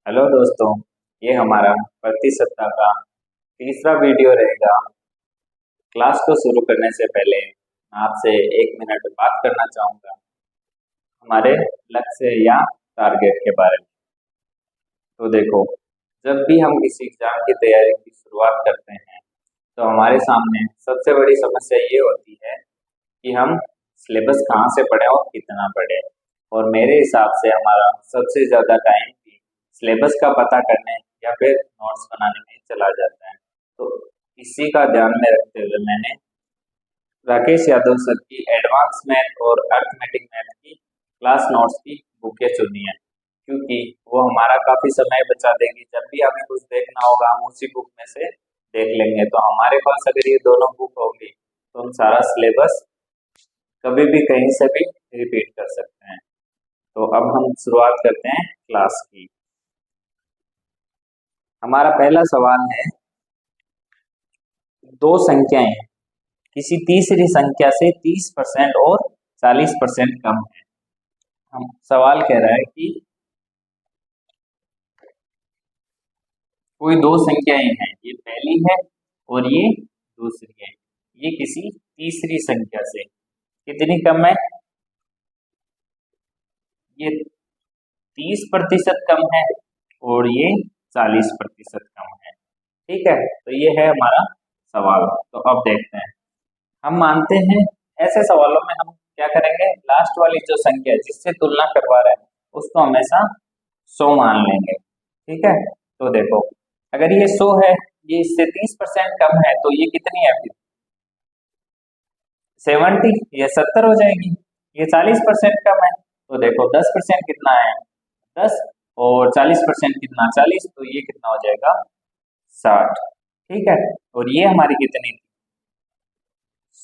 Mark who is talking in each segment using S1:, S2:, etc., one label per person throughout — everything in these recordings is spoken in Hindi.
S1: हेलो दोस्तों, ये हमारा प्रति सप्ताह का तीसरा वीडियो रहेगा। क्लास को शुरू करने से पहले मैं आपसे 1 मिनट बात करना चाहूँगा हमारे लक्ष्य या टारगेट के बारे में। तो देखो, जब भी हम किसी एग्जाम की तैयारी की शुरुआत करते हैं तो हमारे सामने सबसे बड़ी समस्या ये होती है कि हम सिलेबस कहाँ से पढ़ें और कितना पढ़ें। और मेरे हिसाब से हमारा सबसे ज़्यादा टाइम भी सिलेबस का पता करने या फिर नोट्स बनाने में चला जाता है। तो इसी का ध्यान में रखते हुए मैंने राकेश यादव सर की एडवांस मैथ और अर्थमेटिक मैथ की क्लास नोट्स की बुकें चुनी है, क्योंकि वो हमारा काफ़ी समय बचा देगी। जब भी हमें कुछ देखना होगा हम उसी बुक में से देख लेंगे। तो हमारे पास अगर ये दोनों बुक होंगी तो हम सारा सिलेबस कभी भी कहीं से भी रिपीट कर सकते हैं। तो अब हम शुरुआत करते हैं क्लास की। हमारा पहला सवाल है, दो संख्याएं किसी तीसरी संख्या से 30% और 40% कम है। हम सवाल कह रहा है कि कोई दो संख्याएं हैं, ये पहली है और ये दूसरी है। ये किसी तीसरी संख्या से कितनी कम है? ये 30% कम है और ये 40% कम है। ठीक है, तो ये है हमारा सवाल। तो अब देखते हैं। हम मानते हैं ऐसे सवालों में हम क्या करेंगे, लास्ट वाली जो संख्या है जिससे तुलना करवा रहे हैं उसको हमेशा 100 मान लेंगे। ठीक है, तो देखो, अगर ये 100 है, ये इससे 30% कम है, तो ये कितनी है फिर? 70, ये 70 हो जाएगी। ये 40% कम है, तो देखो 10% कितना है? 10, और 40% कितना? 40, तो ये कितना हो जाएगा? 60। ठीक है, और ये हमारी कितनी थी?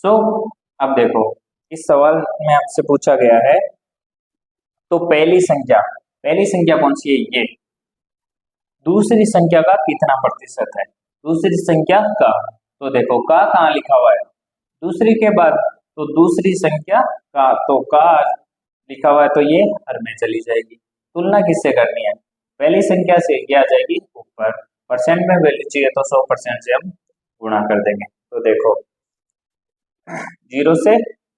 S1: 100। अब देखो, इस सवाल में आपसे पूछा गया है तो पहली संख्या कौन सी है? ये दूसरी संख्या का कितना प्रतिशत है? दूसरी संख्या का, तो देखो का कहाँ लिखा हुआ है? दूसरी के बाद, तो दूसरी संख्या का, तो का लिखा हुआ है, तो ये हर में चली जाएगी। तुलना किससे करनी है? पहली संख्या से, ये आ जाएगी ऊपर। परसेंट में वैल्यू चाहिए तो 100% से हम गुणा कर देंगे। तो देखो, 0 से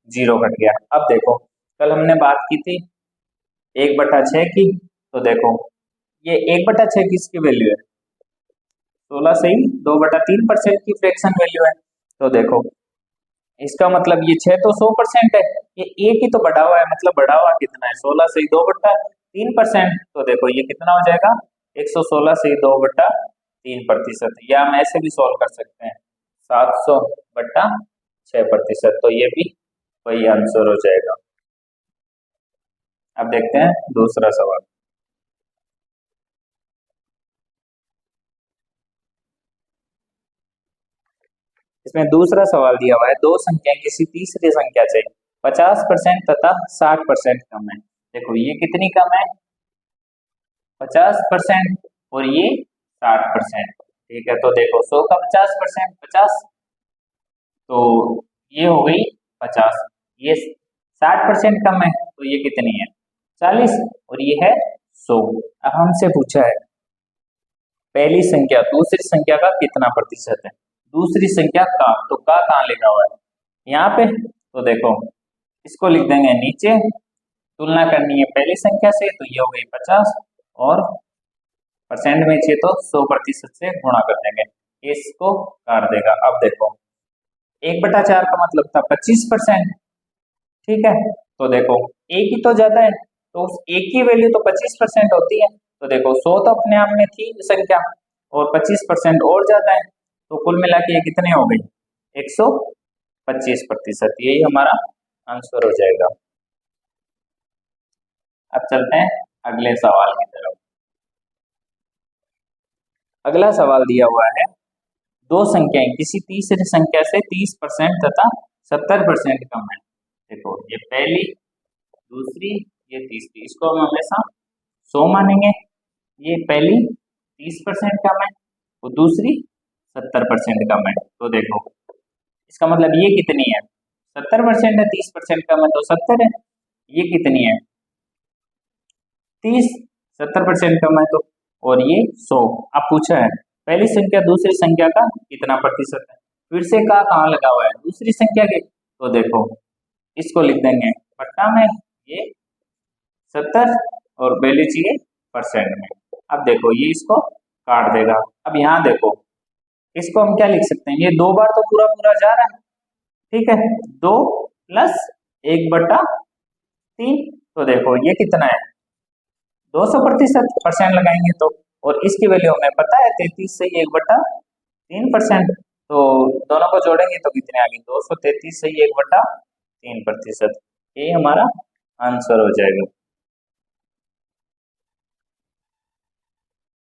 S1: 0 कट गया। अब देखो, कल हमने बात की थी 1/6 की, तो देखो ये 1/6 किसकी वैल्यू है? 16 से ही 2/3% की फ्रैक्शन वैल्यू है। तो देखो, इसका मतलब ये 6 तो 100% है, ये एक ही तो बढ़ा हुआ है, मतलब बढ़ा हुआ कितना है? 16 से ही 2/3%। तो देखो ये कितना हो जाएगा? 116 से ही 2/3%। या हम ऐसे भी सॉल्व कर सकते हैं, 700/6%। तो ये भी वही आंसर हो जाएगा। अब देखते हैं दूसरा सवाल। इसमें दूसरा सवाल दिया हुआ है, दो संख्याएं किसी तीसरी संख्या से 50% तथा 60% कम है। देखो ये कितनी कम है? 50% और ये 60%। ठीक है, तो देखो 100 का 50%, 50, तो ये हो गई 50। ये 60% कम है, तो ये कितनी है? 40, और ये है 100। अब हमसे पूछा है पहली संख्या दूसरी संख्या का कितना प्रतिशत है? दूसरी संख्या का, तो का कहाँ लिखा हुआ है? यहाँ पे। तो देखो, इसको लिख देंगे नीचे। तुलना करनी है पहली संख्या से, तो ये हो गई 50, और परसेंट में चाहिए तो 100% से गुणा कर देंगे। इसको काट देगा। अब देखो, 1/4 का मतलब था 25%। ठीक है, तो देखो एक ही तो ज्यादा है, तो उस एक की वैल्यू तो 25% होती है। तो देखो 100 तो अपने आप में थी संख्या, और 25% और ज्यादा है, तो कुल मिला के ये कितने हो गई? 125%। यही हमारा आंसर हो जाएगा। अब चलते हैं अगले सवाल की तरफ। अगला सवाल दिया हुआ है, दो संख्याएं किसी तीसरी संख्या से 30% तथा 70% कम है। देखो ये पहली, दूसरी, ये तीसरी, इसको हम हमेशा 100 मानेंगे। ये पहली 30% कम है, और दूसरी 70% कम है। तो देखो इसका मतलब ये कितनी है? 70% है, 30% कम है तो 70 है। ये कितनी है? 30। 70% कम है तो और ये 100। अब पूछा है पहली संख्या दूसरी संख्या का कितना प्रतिशत है। फिर से का कहाँ लगा हुआ है, दूसरी संख्या के, तो देखो इसको लिख देंगे पट्टा में ये 70 और वैल्यू चाहिए परसेंट में। अब देखो ये इसको काट देगा। अब यहाँ देखो इसको हम क्या लिख सकते हैं, ये 2 बार तो पूरा पूरा जा रहा है, ठीक है, 2 प्लस 1/3, तो देखो ये कितना है 200% परसेंट लगाएंगे तो, और इसकी वैल्यू हमें पता है 33 से 1/3%, तो दोनों को जोड़ेंगे तो कितने आ गए 233 से 1/3%। ये हमारा आंसर हो जाएगा।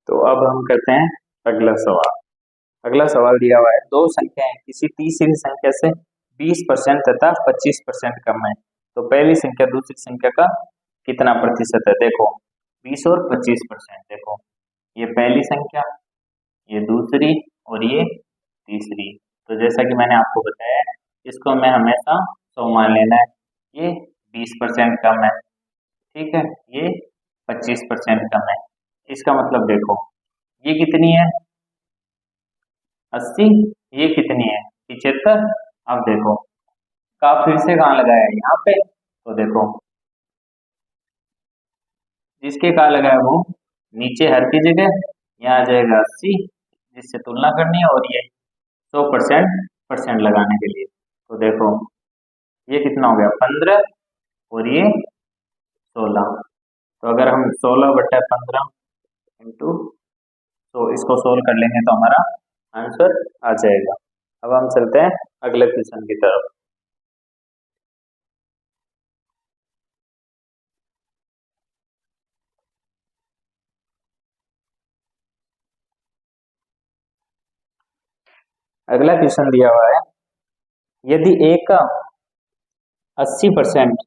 S1: तो अब हम करते हैं अगला सवाल। अगला सवाल दिया हुआ है दो संख्याएं किसी तीसरी संख्या से 20% तथा 25% कम है, तो पहली संख्या दूसरी संख्या का कितना प्रतिशत है। देखो 20 और 25%, देखो ये पहली संख्या, ये दूसरी और ये तीसरी। तो जैसा कि मैंने आपको बताया इसको हमें हमेशा 100 मान लेना है। ये 20% कम है, ठीक है, ये 25% कम है। इसका मतलब देखो ये कितनी है 80, ये कितनी है 75। अब देखो का फिर से कहाँ लगाया है यहाँ पे, तो देखो जिसके का लगाया वो नीचे हर की जगह, यहाँ आ जाएगा 80 जिससे तुलना करनी है, और ये 100% लगाने के लिए। तो देखो ये कितना हो गया 15 और ये 16। तो अगर हम 16/15 इंटू, तो इसको सोल्व कर लेंगे तो हमारा आंसर आ जाएगा। अब हम चलते हैं अगले क्वेश्चन की तरफ। अगला क्वेश्चन दिया हुआ है यदि ए का 80%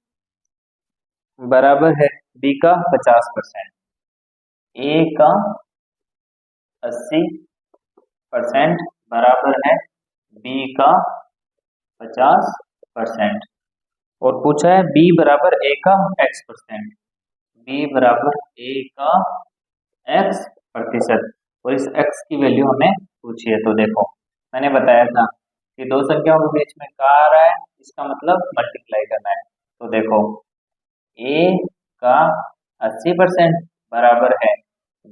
S1: बराबर है बी का 50%, ए का 80% बराबर है बी का 50%, और पूछा है बी बराबर ए का x%, बी बराबर ए का x%, और इस x की वैल्यू हमें पूछी है। तो देखो मैंने बताया था कि दो संख्याओं के बीच में का आ रहा है, इसका मतलब मल्टीप्लाई करना है। तो देखो a का 80% बराबर है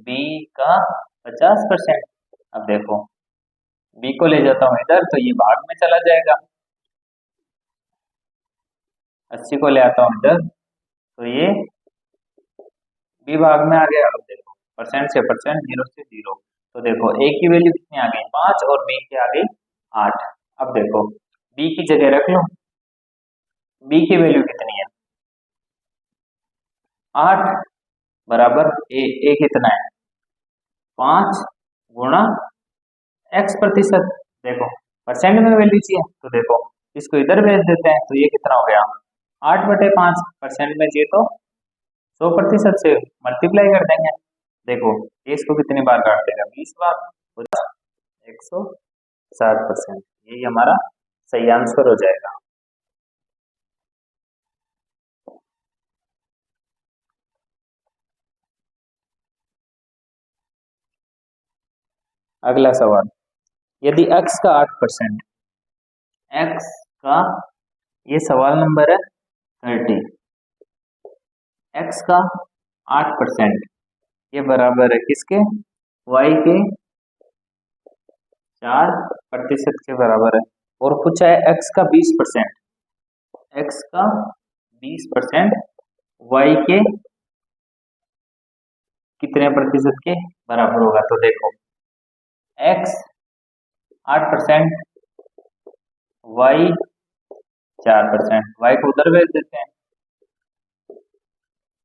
S1: b का 50%। अब देखो b को ले जाता हूं इधर तो ये भाग में चला जाएगा, 80 को ले आता हूं इधर तो ये b भाग में आ गया। अब देखो परसेंट से परसेंट, जीरो से जीरो, तो देखो a की वैल्यू कितनी आ गई 5 और b की आ गई 8। अब देखो b की जगह रख लो, b की वैल्यू कितनी है 8 बराबर a कितना है 5 गुणा x%। देखो परसेंट में वैल्यू चाहिए तो देखो इसको इधर भेज देते हैं, तो ये कितना हो गया 8/5, परसेंट में चाहिए तो 100% से मल्टीप्लाई कर देंगे। देखो इसको कितनी बार काट देगा 20 बार, तो 160%, यही हमारा सही आंसर हो जाएगा। अगला सवाल यदि x का 8%, x का, ये सवाल नंबर है 30, x का 8% ये बराबर है किसके y के 4% के बराबर है, और पूछा है x का 20%, x का 20% y के कितने प्रतिशत के बराबर होगा। तो देखो x 8%, y 4%, y को उधर भेज देते हैं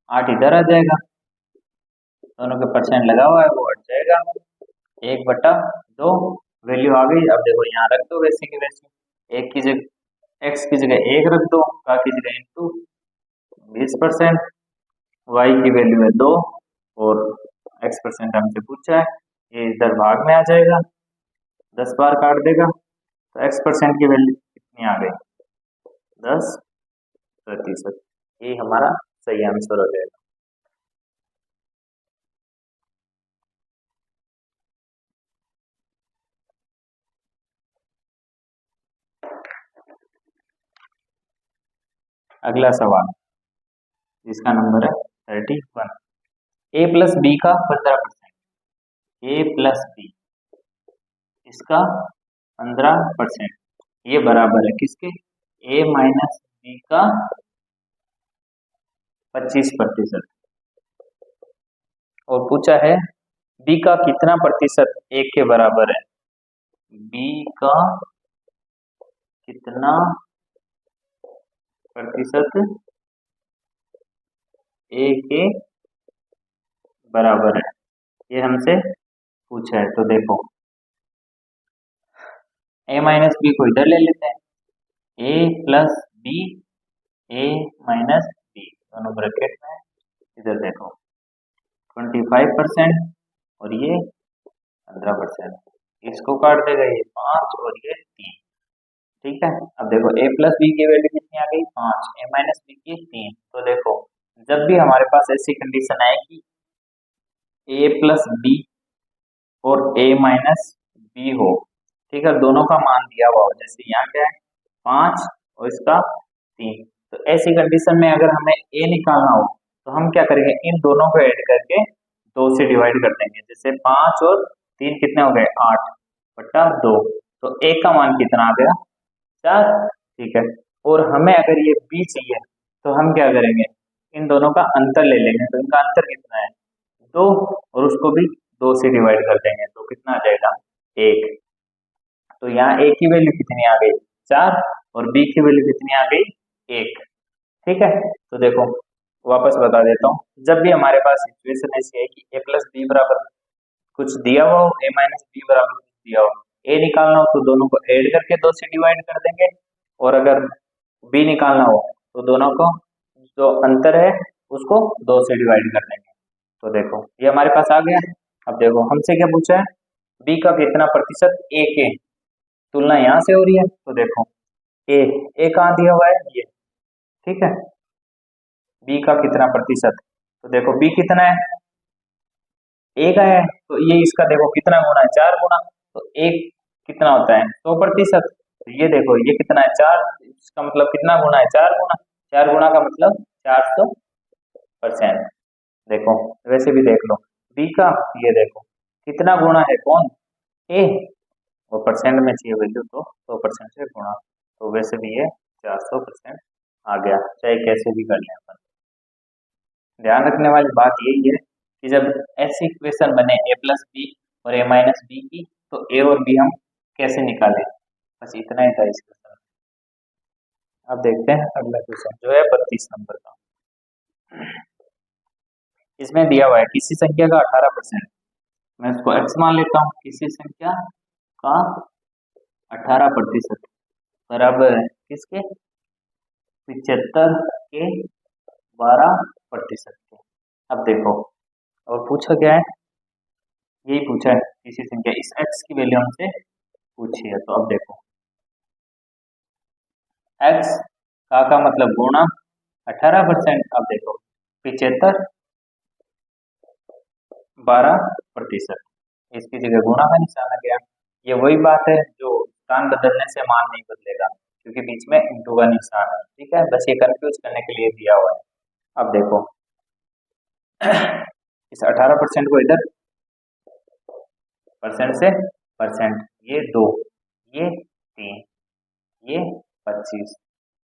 S1: 8 इधर आ जाएगा, दोनों के परसेंट लगा हुआ है वो हट जाएगा, 1/2 वैल्यू आ गई। अब देखो यहाँ रख दो वैसे की वैसे, एक की जगह x की जगह 1 रख दो, का की जगह इंटू 20%, y की वैल्यू है 2 और x% हमसे पूछा है, ये इधर भाग में आ जाएगा 10 बार काट देगा, तो x% की वैल्यू कितनी आ गई 10%। ये हमारा सही आंसर हो जाएगा। अगला सवाल, इसका नंबर है 31। ए प्लस बी का 15%, ए प्लस बी इसका 15%, ये बराबर है किसके, ए माइनस बी का 25%। और पूछा है बी का कितना प्रतिशत एक के बराबर है, बी का कितना प्रतिशत ए के बराबर है, ये हमसे पूछा है। तो देखो ए माइनस बी को इधर ले लेते हैं, ए प्लस बी, ए माइनस बी दोनों ब्रैकेट में, इधर देखो 25% और ये 15%, इसको काट देगा ये 5 और ये 3। ठीक है, अब देखो ए प्लस बी की वैल्यू कितनी आ गई 5, ए माइनस बी की 3। तो देखो जब भी हमारे पास ऐसी कंडीशन आए कि ए प्लस बी और ए माइनस बी हो, ठीक है, दोनों का मान दिया हुआ हो, जैसे यहाँ क्या है 5 और इसका 3, तो ऐसी कंडीशन में अगर हमें ए निकालना हो तो हम क्या करेंगे, इन दोनों को ऐड करके 2 से डिवाइड कर देंगे। जैसे 5 और 3 कितने हो गए 8/2, तो ए का मान कितना आ गया 4। ठीक है, और हमें अगर ये बी चाहिए तो हम क्या करेंगे, इन दोनों का अंतर ले लेंगे। तो इनका अंतर कितना है 2, और उसको भी 2 से डिवाइड कर देंगे, तो कितना आ जाएगा 1। तो यहाँ ए की वैल्यू कितनी आ गई 4 और बी की वैल्यू कितनी आ गई 1। ठीक है, तो देखो वापस बता देता हूँ, जब भी हमारे पास सिचुएशन ऐसी है कि ए प्लस बी बराबर कुछ दिया हुआ हो, ए माइनस बी बराबर कुछ दिया हो, ए निकालना हो तो दोनों को ऐड करके 2 से डिवाइड कर देंगे, और अगर बी निकालना हो तो दोनों को जो अंतर है उसको 2 से डिवाइड कर देंगे। तो देखो ये हमारे पास आ गया। अब देखो हमसे क्या पूछा है, बी का कितना प्रतिशत ए के, तुलना यहाँ से हो रही है, तो देखो ए कहाँ दिया हुआ है ये, ठीक है, बी का कितना प्रतिशत, तो देखो बी कितना है ए का है, तो ये इसका देखो कितना गुना है 4 गुना, तो एक कितना होता है 100%, तो ये देखो ये कितना है 4, इसका मतलब कितना गुना है 4 गुना, 4 गुना का मतलब 400%। देखो वैसे भी देख लो बी का, ये देखो कितना गुना है कौन ए, वो परसेंट में चाहिए वैल्यू तो 100% से गुणा, तो वैसे भी ये 400% आ गया, चाहे कैसे भी कर लें अपन। ध्यान रखने वाली बात यही है कि जब ऐसी इक्वेशन बने ए प्लस बी और ए माइनस बी की, तो ए और बी हम कैसे निकालें, बस इतना ही था इस क्वेश्चन। अब देखते हैं अगला क्वेश्चन जो है 32 नंबर का। इसमें दिया हुआ है किसी संख्या का 18%, मैं इसको x मान लेता हूँ, किसी संख्या का 18% बराबर है किसके 75 के 12% के। अब देखो और पूछा क्या है, यही पूछा है किसी संख्या, इस x की वैल्यू हमसे पूछी है। तो अब देखो x का मतलब गुणा 18%, अब देखो 75 12%, इसकी जगह गुणा का निशान आ गया। ये वही बात है जो स्थान बदलने से मान नहीं बदलेगा, क्योंकि बीच में इंटू का निशान है। ठीक है, बस ये कंफ्यूज करने के लिए दिया हुआ है। अब देखो इस 18% को इधर परसेंट से परसेंट, ये 2, ये 3, ये 25,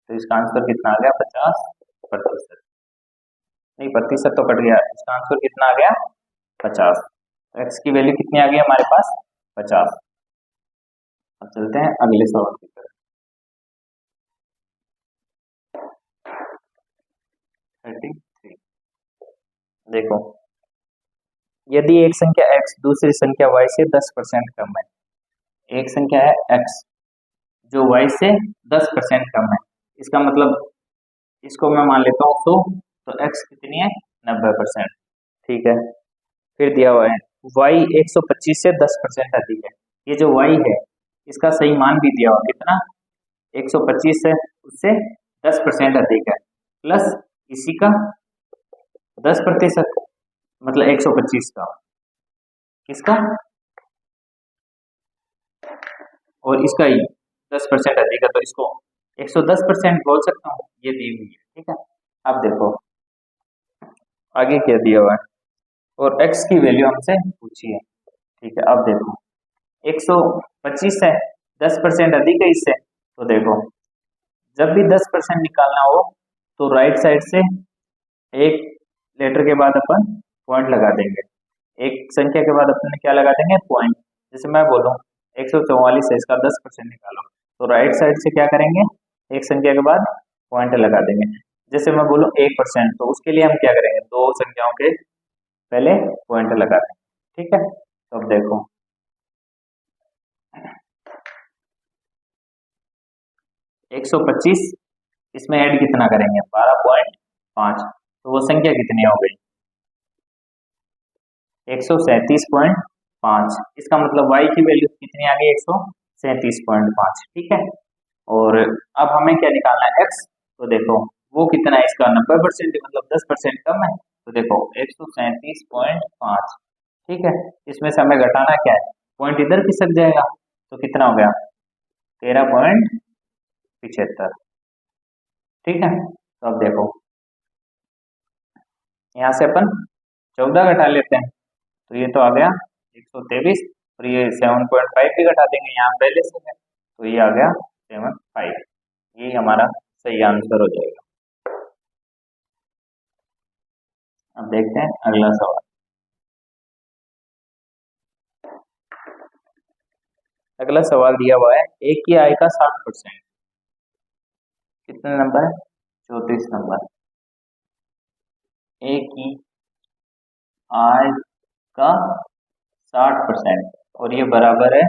S1: तो इसका आंसर कितना आ गया 50%। नहीं प्रतिशत तो कट गया, इसका आंसर कितना आ गया 50। तो एक्स की वैल्यू कितनी आ गई हमारे पास 50। अब चलते हैं अगले सवाल की तरफ। 33 देखो, यदि एक संख्या x दूसरी संख्या y से 10% कम है, एक संख्या है x जो y से 10% कम है, इसका मतलब इसको मैं मान लेता हूँ तो x कितनी है 90%। ठीक है, फिर दिया हुआ है y 125 से 10% अधिक है, ये जो y है इसका सही मान भी दिया हुआ कितना 125 है, उससे 10% अधिक है, प्लस इसी का 10% मतलब 125 का, किसका और इसका ही 10% अधिक है, तो इसको 110% बोल सकता हूँ, ये दी हुई है। ठीक है। अब देखो आगे क्या दिया हुआ है, और x की वैल्यू हमसे पूछी है। ठीक है, अब देखो 125 है, 10% अधिक है इससे, तो देखो जब भी 10% निकालना हो तो राइट साइड से एक लेटर के बाद अपन पॉइंट लगा देंगे, एक संख्या के बाद अपन क्या लगा देंगे, पॉइंट। जैसे मैं बोलूँ 144 है, इसका 10% निकालो, तो राइट साइड से क्या करेंगे, एक संख्या के बाद पॉइंट लगा देंगे। जैसे मैं बोलूँ 1%, तो उसके लिए हम क्या करेंगे, दो संख्याओं के पहले पॉइंट लगा देंगे। ठीक है, तो अब देखो 125 इसमें ऐड कितना करेंगे, 12.5, तो वो संख्या कितनी हो गई, 137.5। इसका मतलब y की वैल्यू कितनी आ गई, 137.5। ठीक है, और अब हमें क्या निकालना है, x, तो देखो वो कितना है, इसका 90%, मतलब 10% कम है, तो देखो 137.5। ठीक है, इसमें से हमें घटाना क्या है, पॉइंट इधर खिसक जाएगा, तो कितना हो गया, 13.75। ठीक है, तो अब देखो यहाँ से अपन 14 घटा लेते हैं, तो ये तो आ गया 123, और ये 7.5 भी घटा देंगे यहाँ पहले से है, तो ये आ गया 7.5। ये हमारा सही आंसर हो जाएगा। अब देखते हैं अगला सवाल। अगला सवाल दिया हुआ है, एक की आय का 60%, कितने नंबर है, 34 नंबर। ए की आय का 60% और ये बराबर है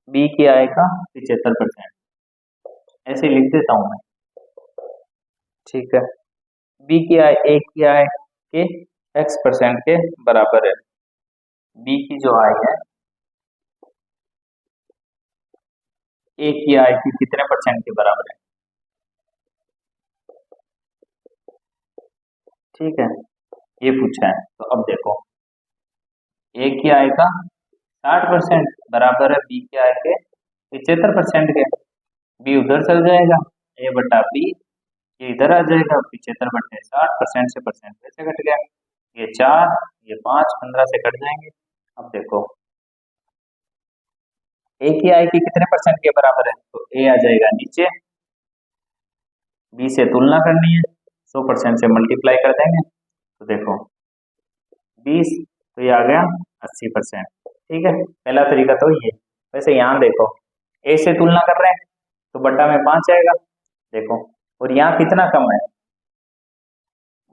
S1: बी की आय का 75%। ऐसे लिख देता हूं मैं। ठीक है, बी की आय ए की आय के x% के बराबर है। बी की जो आय है ए की आय की कितने परसेंट के बराबर है। ठीक है, ये पूछा है, तो अब देखो ए की आय का 60% बराबर है बी की आय के 75% के। बी उधर चल जाएगा, ए बटा बी, ये इधर आ जाएगा, 75/60, से परसेंट वैसे कट गया, ये 4, ये 5, 15 से कट जाएंगे। अब देखो ए की आय की कितने परसेंट के बराबर है, तो ए आ जाएगा नीचे, बी से तुलना करनी है, 100% से मल्टीप्लाई कर देंगे, तो देखो 20, तो ये आ गया 80%। ठीक है, पहला तरीका तो ये। वैसे यहाँ देखो ए से तुलना कर रहे हैं, तो बट्टा में 5 आएगा, देखो, और यहाँ कितना कम है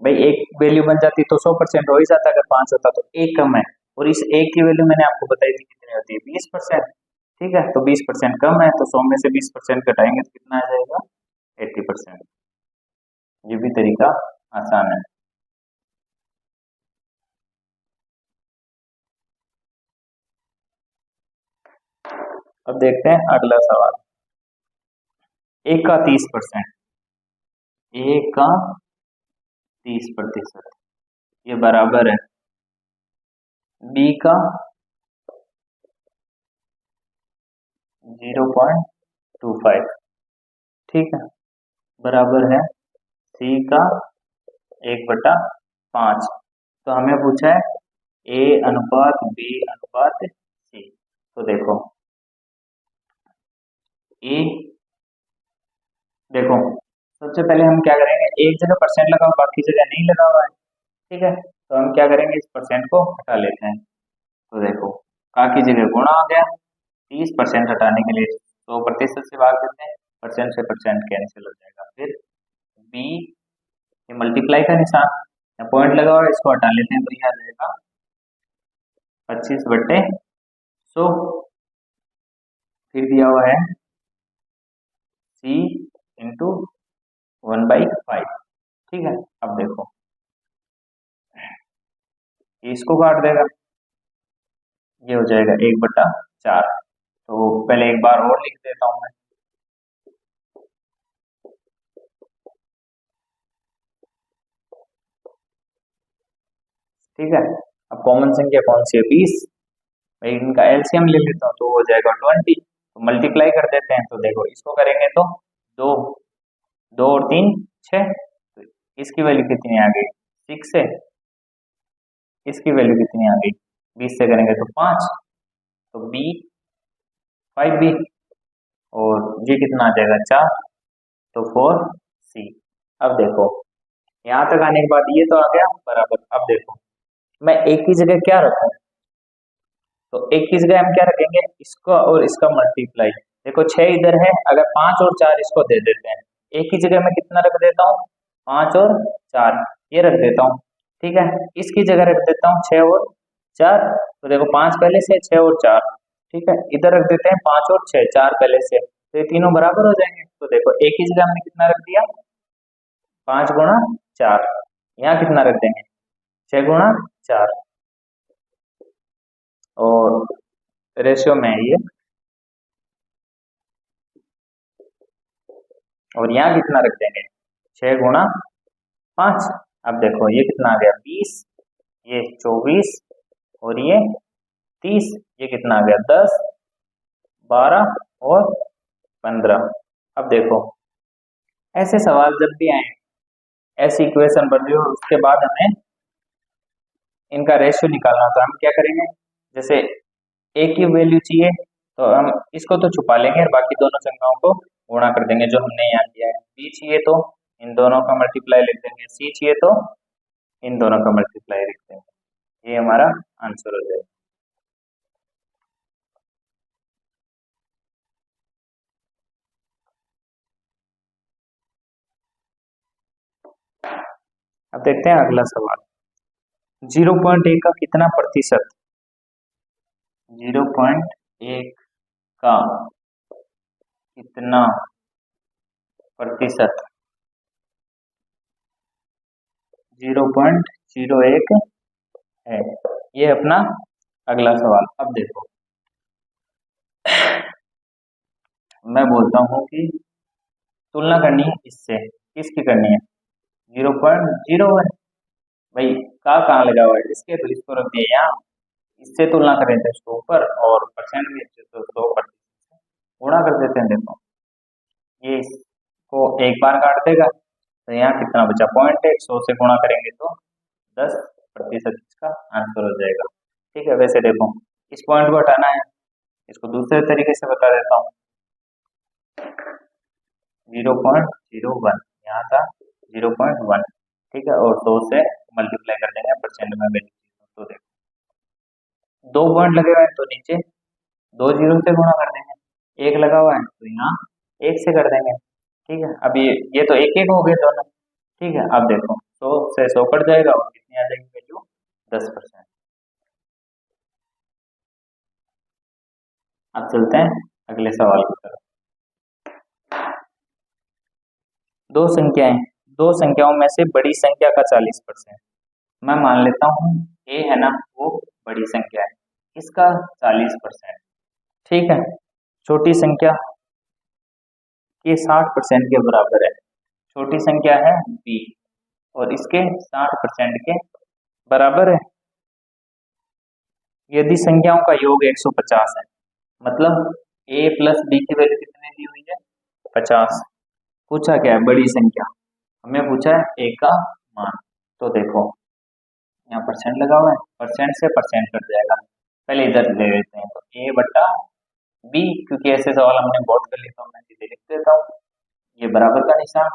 S1: भाई, एक वैल्यू बन जाती तो 100% हो ही जाता, अगर 5 होता तो एक कम है, और इस एक की वैल्यू मैंने आपको बताई थी कितनी होती है, 20%। ठीक है, तो 20% कम है, तो 100 में से 20% घटाएंगे तो कितना आ जाएगा, 80%। ये भी तरीका आसान है। अब देखते हैं अगला सवाल। ए का 30%, ए का 30% ये बराबर है बी का 0.25। ठीक है, बराबर है सी का 1/5। तो हमें पूछा है ए अनुपात बी अनुपात सी। तो देखो ए, देखो सबसे पहले हम क्या करेंगे, एक जगह परसेंट लगा हुआ, बाकी जगह नहीं लगा हुआ है। ठीक है, तो हम क्या करेंगे, इस परसेंट को हटा लेते हैं, तो देखो का की जगह गुणा आ गया, 30% हटाने के लिए 100% से भाग देते हैं, परसेंट से परसेंट कैंसिल हो जाएगा, फिर बी, ये मल्टीप्लाई का निशान या पॉइंट लगा हुआ है, इसको हटा लेते हैं, तो ये आ जाएगा 25/100। फिर दिया हुआ है सी इंटू 1/5। ठीक है, अब देखो ये इसको काट देगा, ये हो जाएगा 1/4। तो पहले एक बार और लिख देता हूं मैं। ठीक है, अब कॉमन संख्या कौन सी है, 20, भाई इनका एलसीएम ले लेता हूँ, तो हो जाएगा 20, तो मल्टीप्लाई कर देते हैं, तो देखो इसको करेंगे तो 2, 2 और 3 6, इसकी वैल्यू कितनी आ गई 6 है, इसकी वैल्यू कितनी आ गई 20 से करेंगे तो 5, तो बी 5b, और ये कितना आ जाएगा 4, तो 4c। अब देखो यहाँ तक आने के बाद ये तो आ गया बराबर। अब देखो मैं एक ही जगह क्या रखूं, तो एक ही जगह हम क्या रखेंगे, इसका और इसका मल्टीप्लाई। देखो 6 इधर है, अगर 5 और 4 इसको दे देते हैं, एक ही जगह में कितना रख देता हूँ 5 और 4 ये रख देता हूँ, ठीक है। इसकी जगह रख देता हूँ 6 और 4, तो देखो 5 पहले से 6 और 4, ठीक है। इधर रख देते हैं 5 और 6, 4 पहले से, तो ये तीनों बराबर हो जाएंगे। तो देखो एक ही जगह हमने कितना रख दिया 5 गुणा 4, यहाँ कितना रख देंगे 6 गुणा 4, और रेशियो में है ये, और यहाँ कितना रख देंगे 6 गुणा 5। अब देखो ये कितना आ गया 20, ये 24, और ये 30, ये कितना आ गया 10, 12 और 15। अब देखो ऐसे सवाल जब भी आए, ऐसी इक्वेशन बन रही हो, उसके बाद हमें इनका रेशियो निकालना हो, तो हम क्या करेंगे, जैसे ए की वैल्यू चाहिए तो हम इसको तो छुपा लेंगे और बाकी दोनों संख्याओं को गुणा कर देंगे जो हमने यहाँ किया है। बी चाहिए तो इन दोनों का मल्टीप्लाई लिख देंगे, सी चाहिए तो इन दोनों का मल्टीप्लाई लिख देंगे, ये हमारा आंसर हो जाएगा। अब देखते हैं अगला सवाल, 0.1 का कितना प्रतिशत, 0.1 का कितना प्रतिशत 0.01 है, ये अपना अगला सवाल। अब देखो मैं बोलता हूँ कि तुलना करनी है इससे, किसकी करनी है 0.01, भाई कहाँ लगा हुआ है इसके, तो इसको रख दिया यहाँ, इससे तुलना करें तो इसको ऊपर, और परसेंट में तो 100% गुणा कर देते हैं। देखो ये इसको एक बार काट देगा, तो यहाँ कितना बचा 0.1, 100 से गुणा करेंगे तो 10% इसका आंसर हो जाएगा, ठीक है। वैसे देखो इस पॉइंट को हटाना है, इसको दूसरे तरीके से बता देता हूँ, 0.01 यहाँ था 0.1, ठीक है, और 100 से मल्टीप्लाई कर देंगे परसेंट में वैल्यू। तो देखो 2 पॉइंट लगे हुए हैं तो नीचे 2 जीरो से गुणा कर देंगे, एक लगा हुआ है तो यहाँ 1 से कर देंगे, ठीक है। अब ये तो एक एक हो गए दोनों, ठीक है। अब देखो 100 से 100 कट जाएगा और कितनी आ जाएगी वैल्यू 10%। अब चलते हैं अगले सवाल की तरफ। दो संख्याएं, दो संख्याओं में से बड़ी संख्या का 40%, मैं मान लेता हूँ ए है ना वो बड़ी संख्या है, इसका 40%, ठीक है। छोटी संख्या के 60% के बराबर है, छोटी संख्या है बी और इसके 60% के बराबर है। यदि संख्याओं का योग 150 है, मतलब ए प्लस बी की वैल्यू कितनी दी हुई है 50। पूछा क्या है बड़ी संख्या, हमें पूछा है ए का मान, तो देखो यहाँ परसेंट लगा हुआ है, परसेंट से परसेंट कट जाएगा, पहले इधर ले लेते हैं, तो ए बट्टा बी, क्योंकि ऐसे सवाल हमने बहुत कर लिए तो मैं सीधे लिख देता हूँ, ये बराबर का निशान,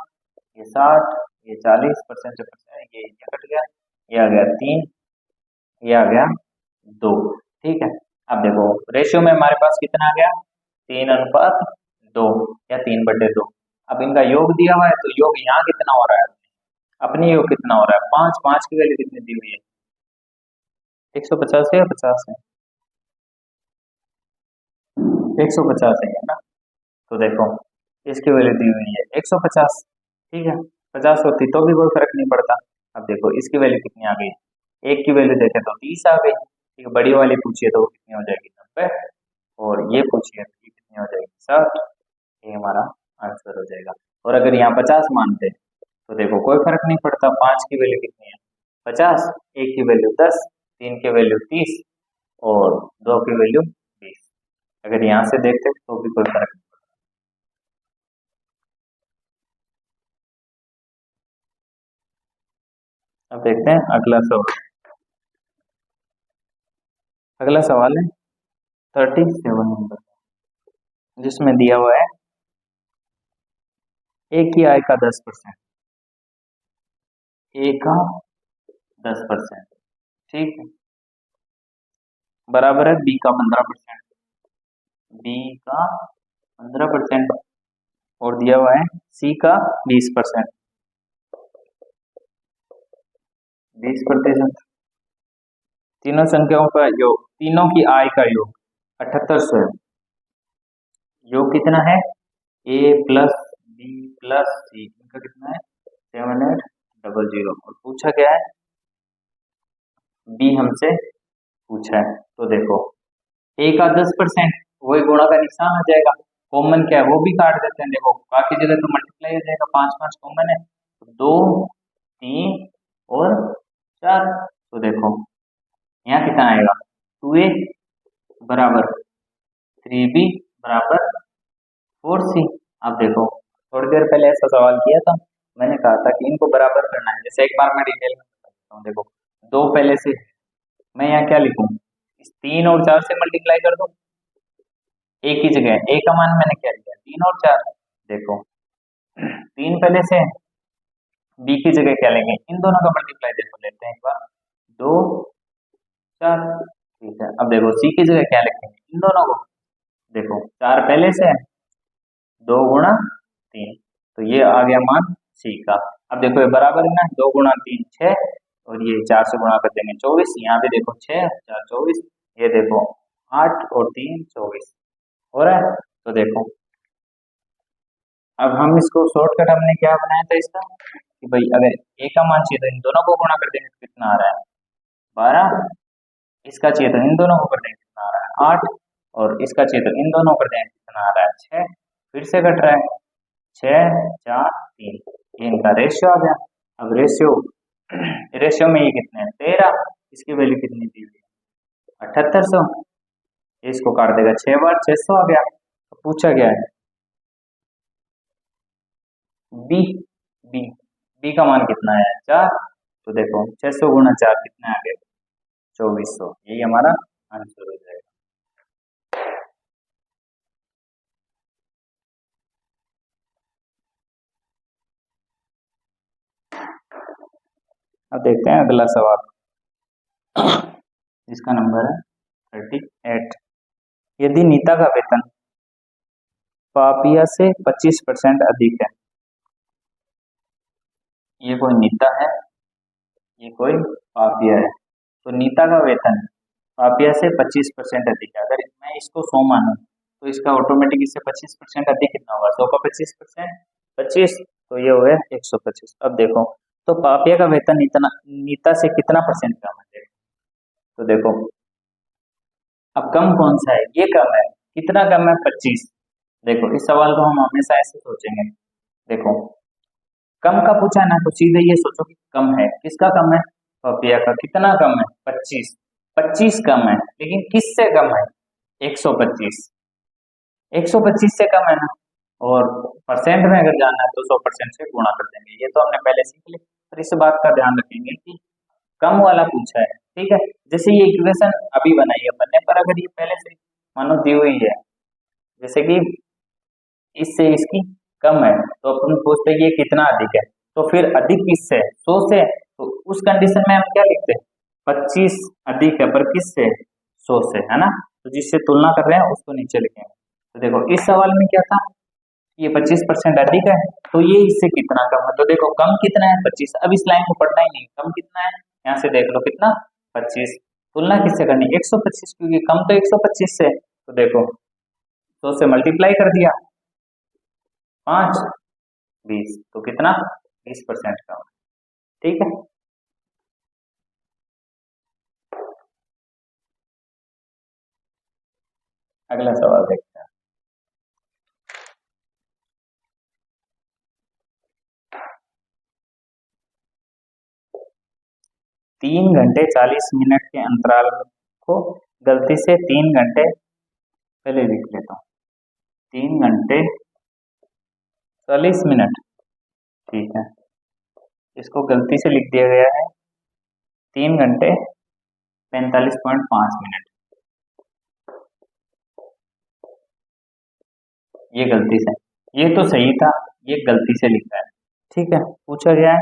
S1: ये 60, ये 40% से परसेंट, ये कट गया, ये आ गया 3, ये आ गया 2, ठीक है। अब देखो रेशियो में हमारे पास कितना आ गया 3:2 या 3/2। अब इनका योग दिया हुआ है तो योग यहाँ कितना हो रहा है, अपनी योग कितना हो रहा है 5, 5 की वैल्यू कितनी दी हुई है 150 है या 50 है, 150 है ना, तो देखो इसकी वैल्यू दी हुई है 150, ठीक है। 50 होती तो भी कोई फर्क नहीं पड़ता। अब देखो इसकी वैल्यू कितनी आ गई, एक की वैल्यू देखे तो 30 आ गई, ठीक है। बड़ी वाली पूछिए तो वो कितनी हो जाएगी 90, और ये पूछिए तो ये कितनी हो जाएगी 60, ये हमारा आंसर हो जाएगा। और अगर यहाँ 50 मानते तो देखो कोई फर्क नहीं पड़ता, 5 की वैल्यू कितनी है 50, एक की वैल्यू 10, 3 की वैल्यू 30 और 2 की वैल्यू 20, अगर यहाँ से देखते तो भी कोई फर्क नहीं। अब देखते हैं अगला सवाल। अगला सवाल है 37 नंबर, जिसमें दिया हुआ है ए की आय का 10%, ए का 10%, ठीक है, बराबर है बी का 15%, बी का 15%, और दिया हुआ है सी का 20%, 20%। तीनों संख्याओं का योग, तीनों की आय का योग 7800 है। योग कितना है? ए प्लस बी प्लस सी, इनका कितना है? 7800। और पूछा क्या है? बी हमसे पूछा है। तो देखो ए का 10%, वही गुणा का निशान आ जाएगा। कॉमन क्या है वो भी काट देते हैं। देखो बाकी जगह तो मल्टीप्लाई हो जाएगा, 5 5 कॉमन है, तो 2 3 और 4। तो देखो यहाँ कितना आएगा? 2a बराबर 3b बराबर 4c। अब देखो थोड़ी देर पहले ऐसा सवाल किया था, मैंने कहा था कि इनको बराबर करना है। जैसे एक बार मैं डिटेल में बताता हूँ। देखो 2 पहले से, मैं यहाँ क्या लिखूं? इस 3 और 4 से मल्टीप्लाई कर दो, एक ही जगह। ए का मान मैंने क्या लिया? 3 और 4। देखो 3 पहले से, बी की जगह क्या लेंगे? इन दोनों का मल्टीप्लाई देखो लेते हैं एक बार, 2 4, ठीक है। अब देखो सी की जगह क्या लिखेंगे? इन दोनों को। देखो 4 पहले से, 2 गुणा 3, तो ये आ गया मान सी का। अब देखो ये बराबर है ना, 2 गुणा 3 6, और ये 4 से गुणा कर देंगे 24। यहाँ भी देखो 6 4 24, ये देखो 8 और 3 24 हो रहा है। तो देखो अब हम इसको शॉर्टकट हमने क्या बनाया था इसका, कि भाई अगर ए का मान चाहिए तो इन दोनों को गुणा कर देंगे तो कितना आ रहा है? 12। इसका चाहिए तो इन दोनों को कर देंगे कितना आ रहा है? 8। और इसका चाहिए तो इन दोनों को कर देंगे कितना आ रहा है? 6। फिर से कट रहा है, 6 4 3, ये इनका रेशियो आ गया। अब रेशियो रेशियो में ये कितने हैं? 13। इसकी वैल्यू कितनी दी हुई है? 7800। इसको काट देगा 6 बार, 600 आ गया। तो पूछा गया है बी, बी बी का मान कितना है? 4। तो देखो 600 गुणा 4 कितने आ गए? 2400। यही हमारा आंसर हो जाएगा। अब देखते हैं अगला सवाल, जिसका नंबर है 38। यदि नीता का वेतन पापिया से 25% अधिक है, ये कोई नीता है, ये कोई पापिया है, तो नीता का वेतन पापिया से 25% अधिक है। अगर मैं इसको 100 मानूं तो इसका ऑटोमेटिक इससे 25% अधिक कितना होगा? 100 का 25%, 25, तो ये हो गया 125। अब देखो तो पापिया का वेतन इतना नीता से कितना परसेंट कम है? तो देखो अब कम कौन सा है? ये कम है। कितना कम है? 25। देखो इस सवाल को हम हमेशा ऐसे सोचेंगे। देखो कम का पूछा ना तो सीधे ये सोचो कि कम है। किसका कम है? पपिया का। कितना कम है? 25। 25 कम है, लेकिन किससे कम है? 125। 125 से कम है ना। और परसेंट में अगर जाना है तो 100% से गुणा कर देंगे। ये तो हमने पहले सीख लिया, पर इस बात का ध्यान रखेंगे कि कम वाला पूछा है, ठीक है। जैसे ये इक्वेशन अभी बनाई है बनने पर, अगर ये पहले से मानो दी हुई है, जैसे कि इससे इसकी कम है, तो अपन पूछते हैं ये कितना अधिक है, तो फिर अधिक किससे? 100 से। तो उस कंडीशन में हम क्या लिखते हैं? 25 अधिक है, पर किससे? 100 से, है ना। तो जिससे तुलना कर रहे हैं उसको नीचे लिखेंगे। तो देखो इस सवाल में क्या था? ये 25% अधिक है, तो ये इससे कितना कम है? तो देखो कम कितना है? 25। अब इस लाइन को पढ़ना ही नहीं, कम कितना है यहाँ से देख लो, कितना? 25। तुलना किससे करनी? 125, क्योंकि कम तो 125 से। तो देखो 100 से मल्टीप्लाई कर दिया, 5 20, तो कितना? 20% कम, ठीक है। अगला सवाल देखते हैं। 3 घंटे 40 मिनट के अंतराल को गलती से 3 घंटे, पहले लिख लेता हूँ, 3 घंटे 40 मिनट, ठीक है। इसको गलती से लिख दिया गया है 3 घंटे 45.5 मिनट। ये गलती से, ये तो सही था, ये गलती से लिखा है। ठीक है, पूछा गया है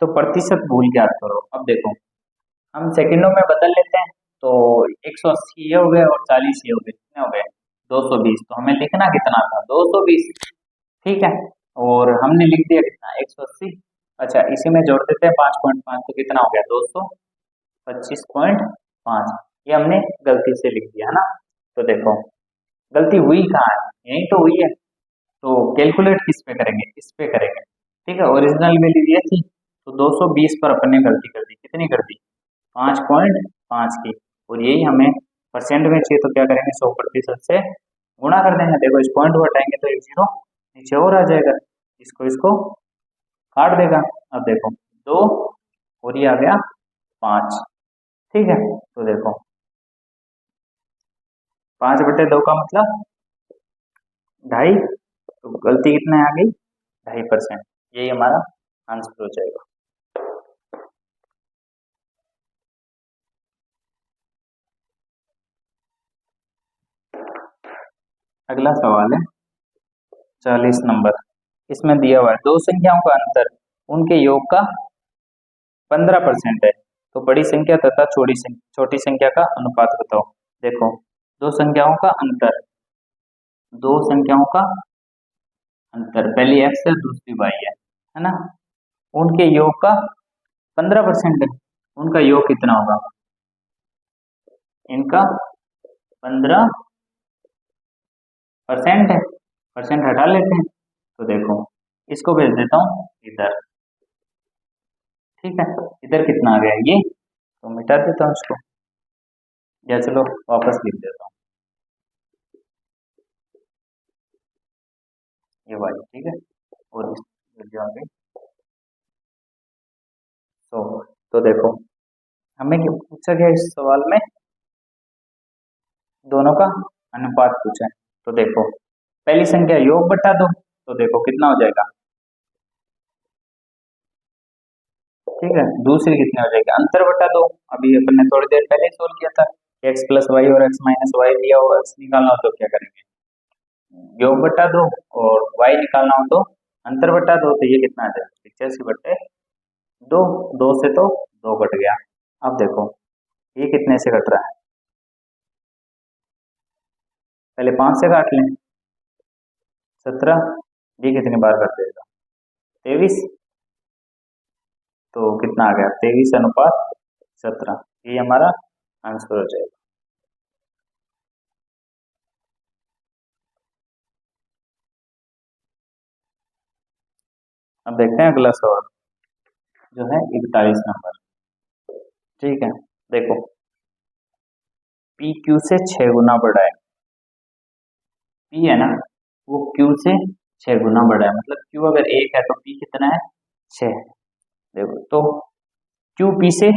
S1: तो प्रतिशत भूल ज्ञात करो। अब देखो हम सेकंडों में बदल लेते हैं, तो 180 ये हो गए और 40 ये हो गए, कितने हो गए 220। तो हमें लिखना कितना था 220, ठीक है। और हमने लिख दिया कितना 180। अच्छा इसी में जोड़ देते हैं 5.5, तो कितना हो गया 225.5। ये हमने गलती से लिख दिया है ना। तो देखो गलती हुई कहाँ है, यही तो हुई है। तो कैलकुलेट किस पे करेंगे, इस पे करेंगे, ठीक है। ओरिजिनल वैल्यू ये थी, तो 220 पर अपन ने गलती कर दी, कितनी कर दी 5.5 की। और यही हमें परसेंट में चाहिए, तो क्या करेंगे 100% से गुणा कर देंगे। देखो इस पॉइंट को हटाएंगे तो एक जीरो नीचे और आ जाएगा, इसको काट देगा। अब देखो 2 और ये आ गया 5, ठीक है। तो देखो 5/2 का मतलब 2.5, तो गलती कितना आ गई 2.5%। यही हमारा आंसर हो जाएगा। अगला सवाल है 40 नंबर। इसमें दिया हुआ है दो संख्याओं का अंतर उनके योग का 15% है, तो बड़ी संख्या तथा छोटी संख्या का अनुपात बताओ। देखो दो संख्याओं का अंतर, दो संख्याओं का अंतर, पहली एक्स है दूसरी वाई है ना। उनके योग का 15% है, उनका योग कितना होगा, इनका 15% है, परसेंट हटा लेते हैं। तो देखो इसको भेज देता हूँ इधर, ठीक है। इधर कितना आ गया ये, तो मिटा देता हूँ इसको, या चलो वापस लिख देता हूँ ये वाली, ठीक है। और जो आ गई तो देखो हमें क्या पूछा गया इस सवाल में, दोनों का अनुपात पूछा है। तो देखो पहली संख्या योग बटा दो, तो देखो कितना हो जाएगा, ठीक है। दूसरी कितनी हो जाएगी अंतर बटा दो, अभी अपन ने थोड़ी देर पहले सोल्व किया था, एक्स प्लस वाई और एक्स माइनस वाई दिया हो, एक्स निकालना हो तो क्या करेंगे योग बटा दो, और वाई निकालना हो तो अंतर बटा दो। तो ये कितना आ जाएगा 85/2, 2 से तो 2 कट गया। अब देखो ये कितने से कट रहा है, पहले 5 से काट लें, 17, ये कितनी बार कट देगा 23, तो कितना आ गया 23/17, ये हमारा आंसर हो जाएगा। अब देखते हैं अगला सवाल जो है 41 नंबर, ठीक है। देखो पी क्यू से 6 गुना बड़ा है, पी है ना वो क्यू से 6 गुना बड़ा है, मतलब क्यू अगर 1 है तो पी कितना है 6। देखो तो क्यू पी से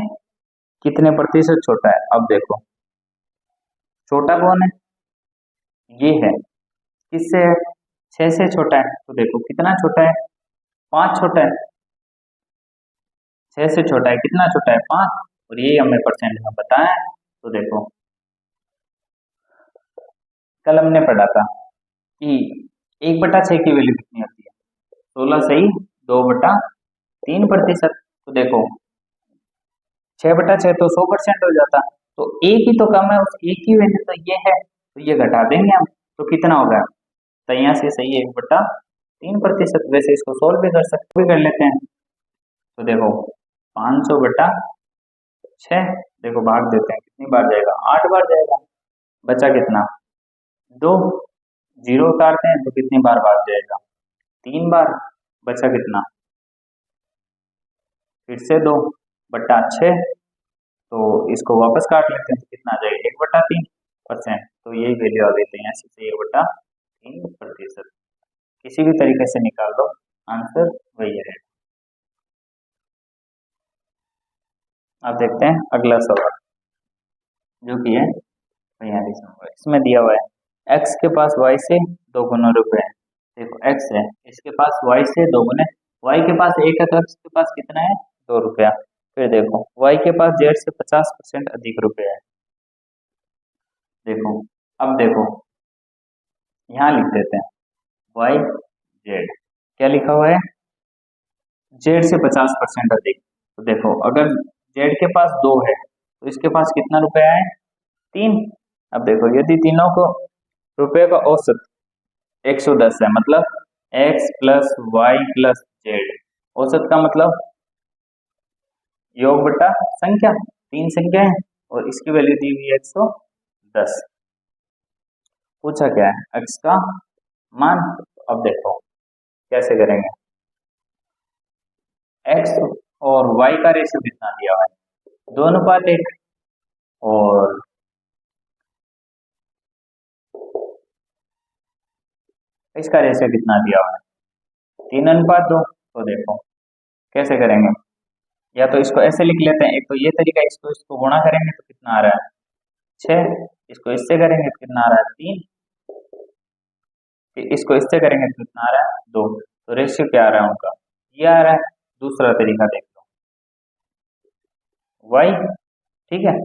S1: कितने प्रतिशत छोटा है, अब देखो छोटा कौन है, ये है, किससे है 6 से छोटा है। तो देखो कितना छोटा है 5 छोटा है, 6 से छोटा है, कितना छोटा है 5, और ये हमें परसेंट में बताया है। तो देखो कल हमने पढ़ा था कि 1/6 की वैल्यू कितनी होती है 16 सही 2/3%। तो देखो 6/6 तो 100% हो जाता, तो एक ही तो कम है, उस एक की वैल्यू तो ये है, तो ये घटा देंगे हम, तो कितना होगा 83 सही 1/3%। वैसे इसको सोल्व भी कर सकते, भी कर लेते हैं। तो देखो 500/6, देखो भाग देते हैं, कितनी बार जाएगा 8 बार जाएगा, बचा कितना 2, जीरो उतारते हैं तो कितनी बार भाग जाएगा 3 बार, बचा कितना फिर से 2/6, तो इसको वापस काट लेते हैं तो कितना आ जाएगा 1/3%। तो यही वैल्यू आ गई 83 से 1/3%। किसी भी तरीके से निकाल दो आंसर वही है। अब देखते हैं अगला सवाल जो कि है 42 नंबर। इसमें दिया हुआ है एक्स के पास वाई से 2 गुना रुपए है। देखो एक्स है, इसके पास वाई से 2 गुने, वाई के पास 1 है तो एक्स के पास कितना है 2 रुपया। फिर देखो y के पास z से 50% अधिक रुपए है। देखो अब देखो यहाँ लिख देते हैं y z, क्या लिखा हुआ है, z से 50% अधिक। तो देखो अगर z के पास 2 है तो इसके पास कितना रुपया है, 3। अब देखो यदि तीनों को रुपये का औसत 110 है, मतलब x plus y plus z, औसत का मतलब योग बटा संख्या, 3 संख्या है और इसकी वैल्यू दी हुई है 110। पूछा क्या है, x का मान। अब देखो कैसे करेंगे, x और y का रेशियो कितना दिया हुआ है, 2:1, और इसका रेशियो कितना दिया हुआ है, 3:2। तो देखो कैसे करेंगे, या तो इसको ऐसे लिख लेते हैं, एक तो ये तरीका, इसको इसको गुणा करेंगे तो कितना आ रहा है 6, इसको इससे करेंगे तो कितना आ रहा है 3, फिर इसको इससे करेंगे तो कितना आ रहा है 2। तो रेशियो क्या आ रहा है उनका, ये आ रहा है। दूसरा तरीका देख लो, y, ठीक है,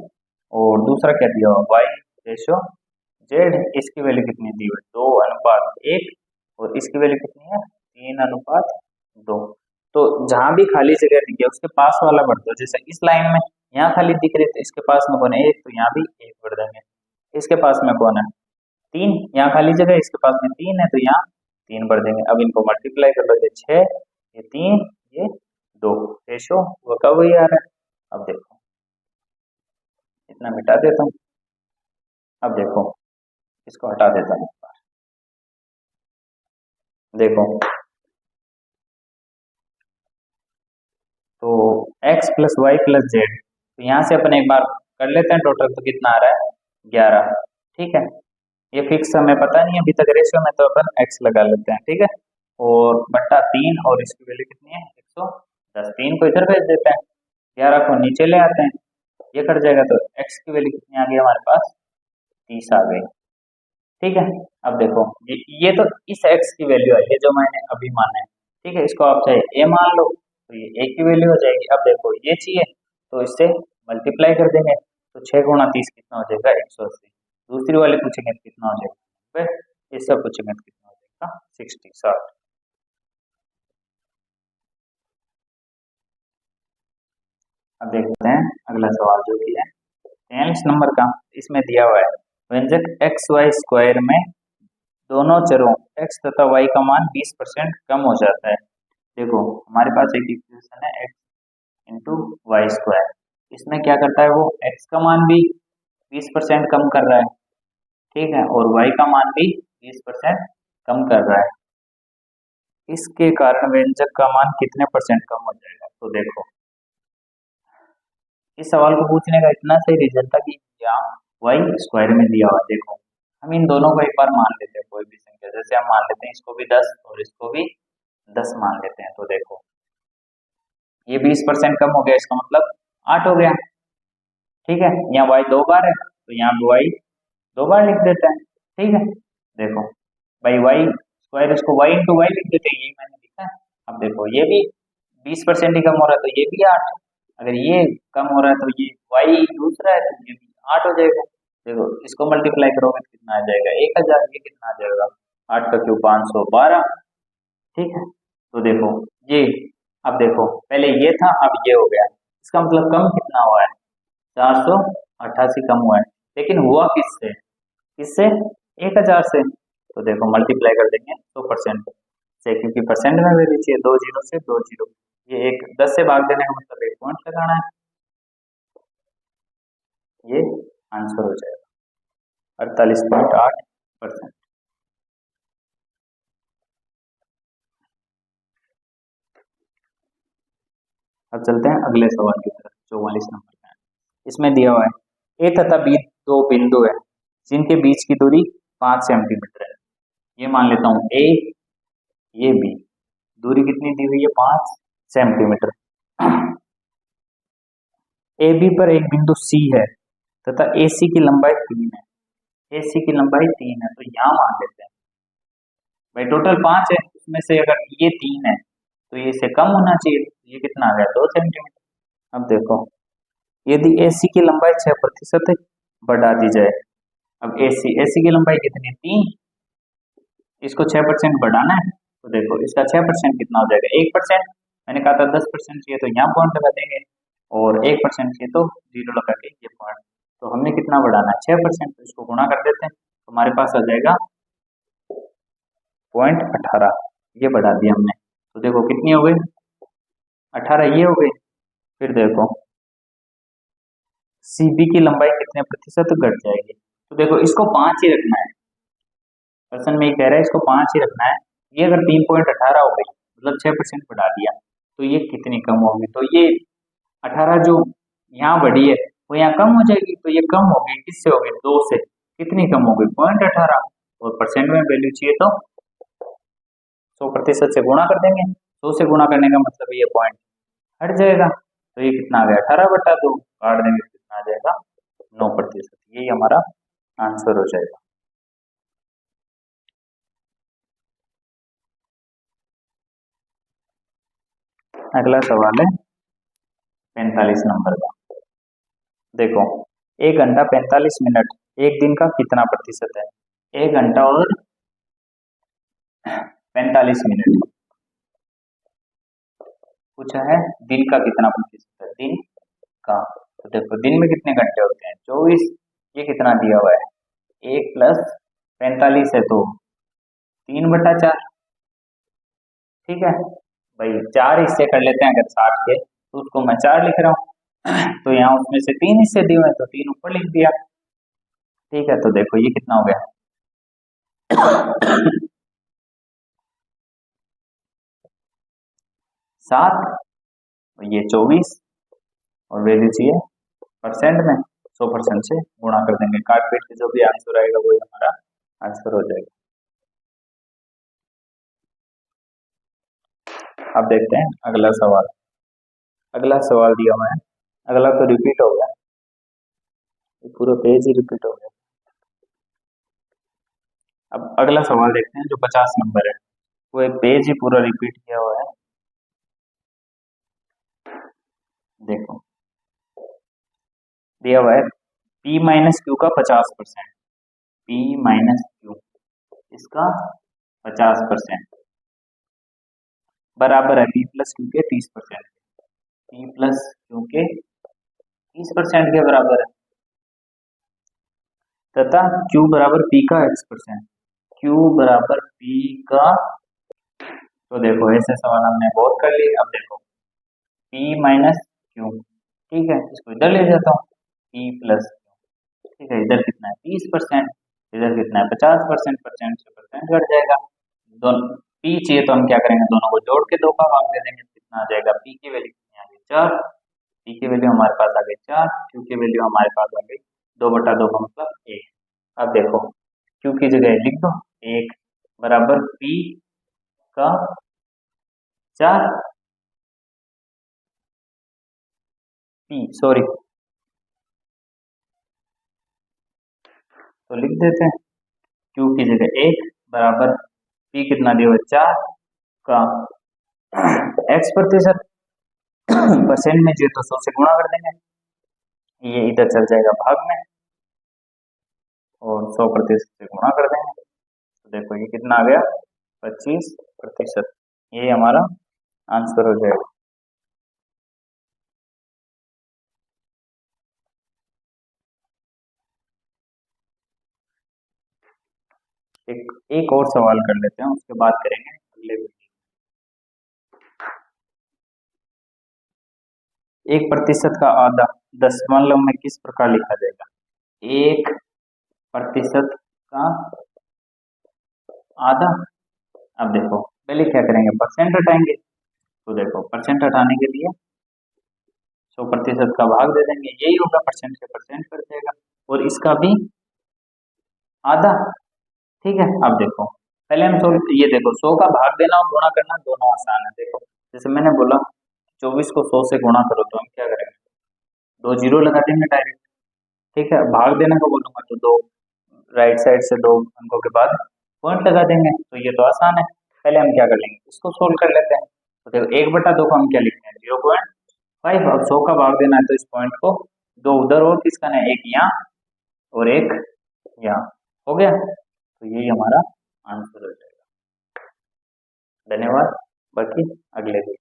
S1: और दूसरा क्या दिया हुआ, y रेशियो z, इसकी वैल्यू कितनी दी हुई, 2:1, और इसकी वैल्यू कितनी है 3:2। तो जहां भी खाली जगह दिख गया उसके पास वाला बढ़ दो, जैसे इस लाइन में यहाँ खाली दिख रही तो इसके पास में कौन है 1, तो यहाँ भी 1 बढ़ देंगे। इसके पास में कौन है 3, यहाँ खाली जगह इसके पास में 3 है तो यहाँ 3 बढ़ देंगे। अब इनको मल्टीप्लाई कर लो, ये 6, ये 3, ये 2, रेशो वो कब वही आ रहा है। अब देखो इतना मिटा देता हूँ, अब देखो इसको हटा देता हूँ, देखो तो x plus y plus z, तो यहाँ से अपन एक बार कर लेते हैं टोटल, तो कितना आ रहा है 11, ठीक है। ये फिक्स हमें पता नहीं है अभी तक रेशियो में, तो अपन x लगा लेते हैं, ठीक है, और बट्टा 3, और इसकी वैल्यू कितनी है 110, 3 को इधर भेज देते हैं, 11 को नीचे ले आते हैं, ये कट जाएगा, तो x की वैल्यू कितनी आ गई हमारे पास 30 आ गई, ठीक है। अब देखो ये तो इस x की वैल्यू है, ये जो मैंने अभी माना है, ठीक है, इसको आप चाहे a मान लो तो ये a की वैल्यू हो जाएगी। अब देखो ये चाहिए तो इससे मल्टीप्लाई कर देंगे, तो 6 × 30 कितना हो जाएगा 180। दूसरी वाली पूछेंगे तो कितना हो जाएगा, फिर इससे पूछेंगे तो कितना हो जाएगा 60। अब देखते हैं अगला सवाल जो भी है 43 नंबर का, इसमें दिया हुआ है व्यंजक एक्स वाई स्क्वायर में दोनों चरों x तथा y का मान 20% कम हो जाता है। देखो हमारे पास एक इक्वेशन है x इंटू वाई स्क्वायर, इसमें क्या करता है वो x का मान भी 20% कम कर रहा है, ठीक है, और y का मान भी 20% कम कर रहा है। इसके कारण व्यंजक का मान कितने परसेंट कम हो जाएगा। तो देखो इस सवाल को पूछने का इतना सही रीजन था कि यहाँ वाई स्क्वायर में दिया हुआ, देखो हम इन दोनों को एक बार मान लेते हैं, कोई भी संख्या, जैसे हम मान लेते हैं इसको भी 10 और इसको भी 10 मान लेते हैं, तो देखो ये 20% कम हो गया, इसका मतलब 8 हो गया, ठीक है। यहाँ y 2 बार है तो यहाँ भी y 2 बार लिख देते हैं, ठीक है। देखो भाई y स्क्वायर, इसको y इंटू वाई लिख देते हैं, यही मैंने लिखा है। अब देखो ये भी 20% ही कम हो रहा है तो ये भी 8, अगर ये कम हो रहा है तो ये y दूसरा है तो ये भी 8 हो जाएगा। देखो इसको मल्टीप्लाई करोगे तो कितना आ जाएगा 1000, ये कितना आ जाएगा 8 का क्यूब 512, ठीक है। तो देखो ये, अब देखो पहले ये था अब ये हो गया, इसका मतलब कम कितना हुआ है 488 कम हुआ है, लेकिन हुआ किससे, किससे 1000 से। तो देखो मल्टीप्लाई कर देंगे 100% से, क्योंकि परसेंट में वैल्यू चाहिए, 2 जीरो से 2 जीरो, ये एक 10 से भाग देने का मतलब 1 पॉइंट लगाना है, ये आंसर हो जाएगा 48.8%। अब चलते हैं अगले सवाल की तरफ, 44 नंबर का है। इसमें दिया हुआ है ए तथा बी दो बिंदु है जिनके बीच की दूरी 5 सेंटीमीटर है। ये मान लेता हूँ ए, ये बी, दूरी कितनी दी हुई है 5 सेंटीमीटर। ए बी पर एक बिंदु सी है तथा ए सी की लंबाई 3 है, ए सी की लंबाई 3 है, तो यहाँ मान लेते हैं भाई टोटल 5 है, उसमें से अगर ये 3 है तो ये से कम होना चाहिए, ये कितना आ गया 2 सेंटीमीटर। अब देखो, यदि AC की लंबाई 6% बढ़ा दी जाए, अब AC की लंबाई कितनी है? 3, इसको 6% बढ़ाना है, तो देखो इसका 6% कितना हो जाएगा? 1%। मैंने कहा था 10% चाहिए तो यहाँ पॉइंट लगा देंगे, और 1% चाहिए तो जीरो लगा के ये पॉइंट। तो हमने कितना बढ़ाना है? 6%, तो इसको गुणा कर देते हैं, तो हमारे पास आ जाएगा 0.18, ये बढ़ा दिया हमने। तो देखो कितनी हो गई? 18 ये हो गई। फिर देखो CB की लंबाई कितने प्रतिशत घट जाएगी? तो देखो इसको 5 ही रखना है, क्वेश्चन में ये कह रहा है इसको 5 ही रखना है। ये अगर 3.18 हो गई, मतलब 6% बढ़ा दिया, तो ये कितनी कम होगी? तो ये 18 जो यहाँ बढ़ी है वो यहाँ कम हो जाएगी, तो ये कम होगी, किससे होगी? 2 से। कितनी कम होगी? 0.18। और परसेंट में वैल्यू चाहिए तो 100% से गुणा कर देंगे। 100 से गुणा करने का मतलब ये पॉइंट हट जाएगा, तो ये कितना आ गया? 18/2, काट देंगे, कितना आ जाएगा? 9%। यही हमारा आंसर हो जाएगा। अगला सवाल है 45 नंबर का। देखो, 1 घंटा 45 मिनट एक दिन का कितना प्रतिशत है? 1 घंटा और 45 मिनट पूछा है, दिन का कितना प्रतिशत है? दिन का, तो देखो दिन में कितने घंटे होते हैं? 24। ये कितना दिया हुआ है? 1 + 45 है, तो 3/4। ठीक है भाई, 4 हिस्से कर लेते हैं अगर 60 के, तो उसको मैं 4 लिख रहा हूँ। तो यहाँ उसमें से 3 हिस्से दिए हुए हैं, तो 3 ऊपर लिख दिया। ठीक है, तो देखो ये कितना हो गया? 7, और ये 24, और वैल्यू चाहिए परसेंट में, 100% से गुणा कर देंगे। काट पीट के जो भी आंसर आएगा वही हमारा आंसर हो जाएगा। अब देखते हैं अगला सवाल। अगला सवाल दिया हुआ है, अगला तो रिपीट हो गया, पूरा पेज ही रिपीट हो गया। अब अगला सवाल देखते हैं जो 50 नंबर है, वो एक पेज ही पूरा रिपीट किया हुआ है। देखो दिया हुआ है P-Q का 50%, P-Q इसका 50% बराबर है P+Q के 30%। P+Q के 30% के बराबर है, तथा Q बराबर P का X%। Q बराबर P का, तो देखो ऐसे सवाल हमने बहुत कर लिए। अब देखो P-Q, ठीक है, इसको इधर ले जाता हूँ, P+Q, ठीक है, इधर कितना है? 30%, इधर कितना है? 50%, परसेंट से परसेंट घट जाएगा। दोनों P चाहिए तो हम क्या करेंगे? दोनों को जोड़ के 2 का भाग दे देंगे, कितना आ जाएगा? P की वैल्यू कितनी आ गई? 4। P की वैल्यू हमारे पास आ गई 4, Q की वैल्यू हमारे पास आ गई 2/2 का मतलब 1। अब देखो Q की जगह लिख दो 1 बराबर P का 4, सॉरी, तो लिख देते हैं Q की जगह 1 बराबर P कितना दिया हुआ? 4 का X%, परसेंट में जो तो 100 से गुणा कर देंगे, ये इधर चल जाएगा भाग में, और 100% से गुणा कर देंगे, तो देखो ये कितना आ गया? 25%। ये हमारा आंसर हो जाएगा। एक और सवाल कर लेते हैं, उसके बाद करेंगे अगले वीडियो। 1% का आधा दशमलव में किस प्रकार लिखा जाएगा? 1% का आधा। अब देखो पहले क्या करेंगे? परसेंट हटाएंगे, तो देखो परसेंट हटाने के लिए 100% का भाग दे देंगे, यही होगा, परसेंट से परसेंट कट जाएगा, और इसका भी आधा। ठीक है, अब देखो पहले हम सोल्व, ये देखो 100 का भाग देना और गुणा करना दोनों आसान है। देखो जैसे मैंने बोला 24 को 100 से गुणा करो, तो हम क्या करेंगे? 2 जीरो लगा देंगे डायरेक्ट। ठीक है, भाग देने को बोलूंगा तो 2 राइट साइड से 2 अंकों के बाद पॉइंट लगा देंगे, तो ये तो आसान है। पहले हम क्या कर लेंगे? इसको सोल्व कर लेते हैं। तो देखो 1/2 को हम क्या लिखते हैं? 5। अब 100 का भाग देना है तो इस पॉइंट को 2 उधर और किसका है, एक यहाँ और एक यहाँ, हो गया। तो यही हमारा आंसर हो जाएगा। धन्यवाद, बाकी अगले दिन।